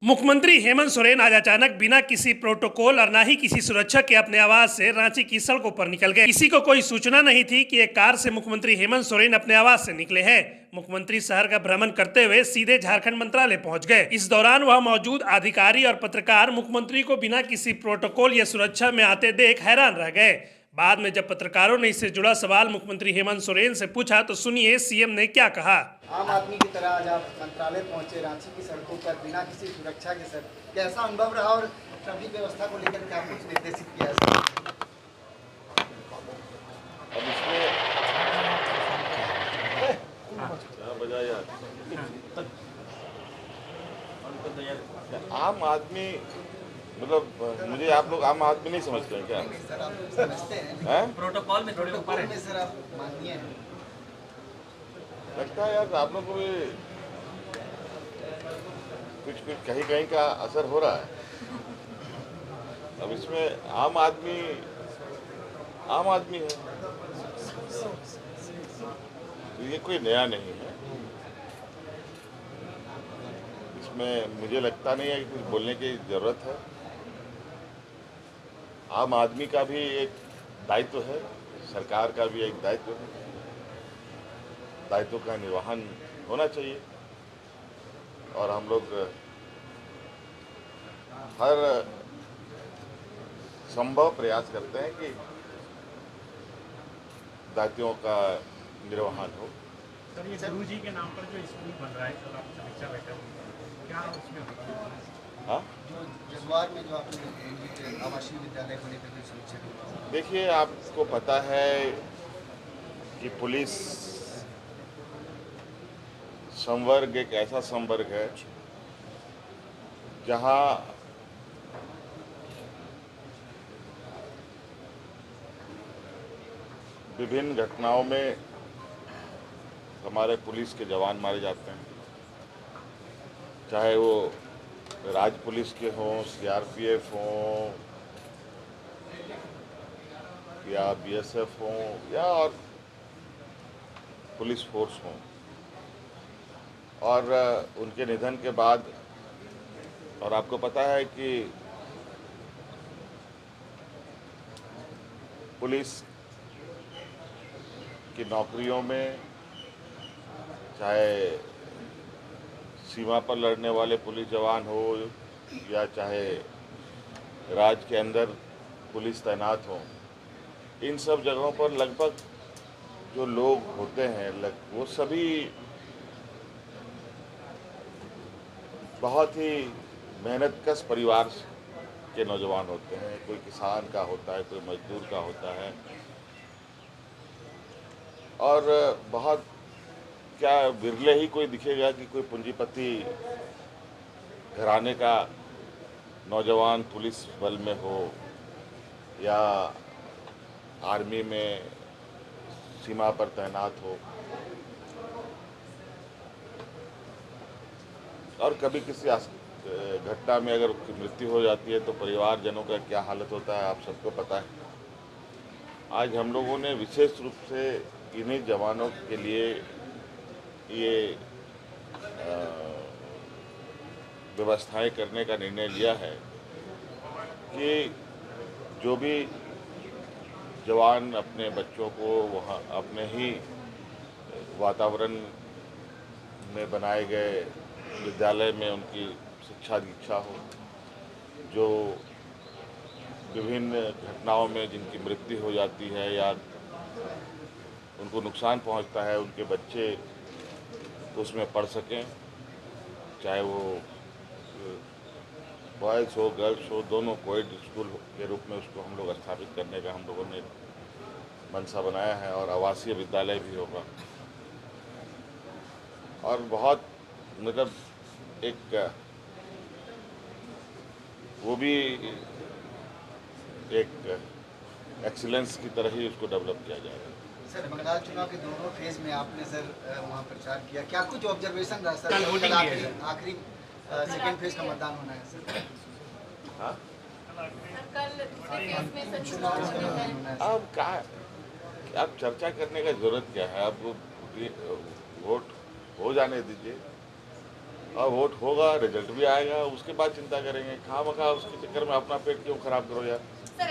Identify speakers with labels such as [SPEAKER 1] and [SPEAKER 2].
[SPEAKER 1] मुख्यमंत्री हेमंत सोरेन आज अचानक बिना किसी प्रोटोकॉल और ना ही किसी सुरक्षा के अपने आवास से रांची की सड़कों पर निकल गए। किसी को कोई सूचना नहीं थी कि एक कार से मुख्यमंत्री हेमंत सोरेन अपने आवास से निकले हैं। मुख्यमंत्री शहर का भ्रमण करते हुए सीधे झारखंड मंत्रालय पहुंच गए। इस दौरान वह मौजूद अधिकारी और पत्रकार मुख्यमंत्री को बिना किसी प्रोटोकॉल या सुरक्षा में आते देख हैरान रह गए। बाद में जब पत्रकारों ने इससे जुड़ा सवाल मुख्यमंत्री हेमंत सोरेन से पूछा तो सुनिए सीएम ने क्या कहा।
[SPEAKER 2] आम आदमी की तरह आज आप मंत्रालय पहुंचे, रांची की सड़कों पर बिना किसी सुरक्षा के। सर, कैसा अनुभव रहा और ट्रैफिक व्यवस्था को लेकर क्या कुछ निर्देशित किया है?
[SPEAKER 3] अब इसमें आम आदमी मतलब मुझे आप लोग आम आदमी नहीं समझते हैं क्या?
[SPEAKER 2] सर, आप समझते हैं
[SPEAKER 4] प्रोटोकॉल में
[SPEAKER 2] सर आप माननीय हैं।
[SPEAKER 3] लगता है यार आप लोग को भी कुछ कहीं कहीं का असर हो रहा है। अब इसमें आम आदमी है, तो ये कोई नया नहीं है। इसमें मुझे लगता नहीं है कि कुछ बोलने की जरूरत है। आम आदमी का भी एक दायित्व है, सरकार का भी एक दायित्व है। दायित्व का निर्वहन होना चाहिए और हम लोग हर संभव प्रयास करते हैं कि दायित्वों का निर्वहन हो।
[SPEAKER 4] सर, ये गुरु जी के नाम पर जो स्कूल बन रहा है, कल आप समीक्षा बैठक क्या उसमें होगा?
[SPEAKER 3] हाँ,
[SPEAKER 2] जो जजुआर में जो आपने आवासीय विद्यालय को लेकर के समीक्षा की।
[SPEAKER 3] देखिए आपको पता है कि पुलिस संवर्ग एक ऐसा संवर्ग है जहां विभिन्न घटनाओं में हमारे पुलिस के जवान मारे जाते हैं, चाहे वो राज्य पुलिस के हों, सीआरपीएफ हों या बीएसएफ हों या और पुलिस फोर्स हों। और उनके निधन के बाद और आपको पता है कि पुलिस की नौकरियों में चाहे सीमा पर लड़ने वाले पुलिस जवान हो या चाहे राज्य के अंदर पुलिस तैनात हो, इन सब जगहों पर लगभग जो लोग होते हैं वो सभी बहुत ही मेहनतकश परिवार के नौजवान होते हैं। कोई किसान का होता है, कोई मजदूर का होता है और बहुत क्या विरले ही कोई दिखेगा कि कोई पूंजीपति घराने का नौजवान पुलिस बल में हो या आर्मी में सीमा पर तैनात हो। और कभी किसी घटना में अगर मृत्यु हो जाती है तो परिवारजनों का क्या हालत होता है आप सबको पता है। आज हम लोगों ने विशेष रूप से इन्हीं जवानों के लिए ये व्यवस्थाएं करने का निर्णय लिया है कि जो भी जवान अपने बच्चों को वहाँ अपने ही वातावरण में बनाए गए विद्यालय में उनकी शिक्षा दीक्षा हो, जो विभिन्न घटनाओं में जिनकी मृत्यु हो जाती है या उनको नुकसान पहुंचता है, उनके बच्चे तो उसमें पढ़ सकें, चाहे वो बॉयज़ हो गर्ल्स हो, दोनों कोएड स्कूल के रूप में उसको हम लोग स्थापित करने का हम लोगों ने मंशा बनाया है और आवासीय विद्यालय भी होगा। और बहुत मतलब एक वो भी एक एक्सीलेंस की तरह ही उसको डेवलप किया जाएगा।
[SPEAKER 2] सर, बंगाल चुनाव के दोनों फेज में आपने सर वहाँ प्रचार किया, क्या कुछ ऑब्जर्वेशन रहा सर? आखिरी सेकेंड फेज का मतदान होना है सर।
[SPEAKER 3] हाँ, अब क्या अब चर्चा करने का जरूरत क्या है? अब वोट हो जाने दीजिए। और वोट होगा, रिजल्ट भी आएगा, उसके बाद चिंता करेंगे। खामखा उसके चक्कर में अपना पेट क्यों खराब करो यार।
[SPEAKER 5] सर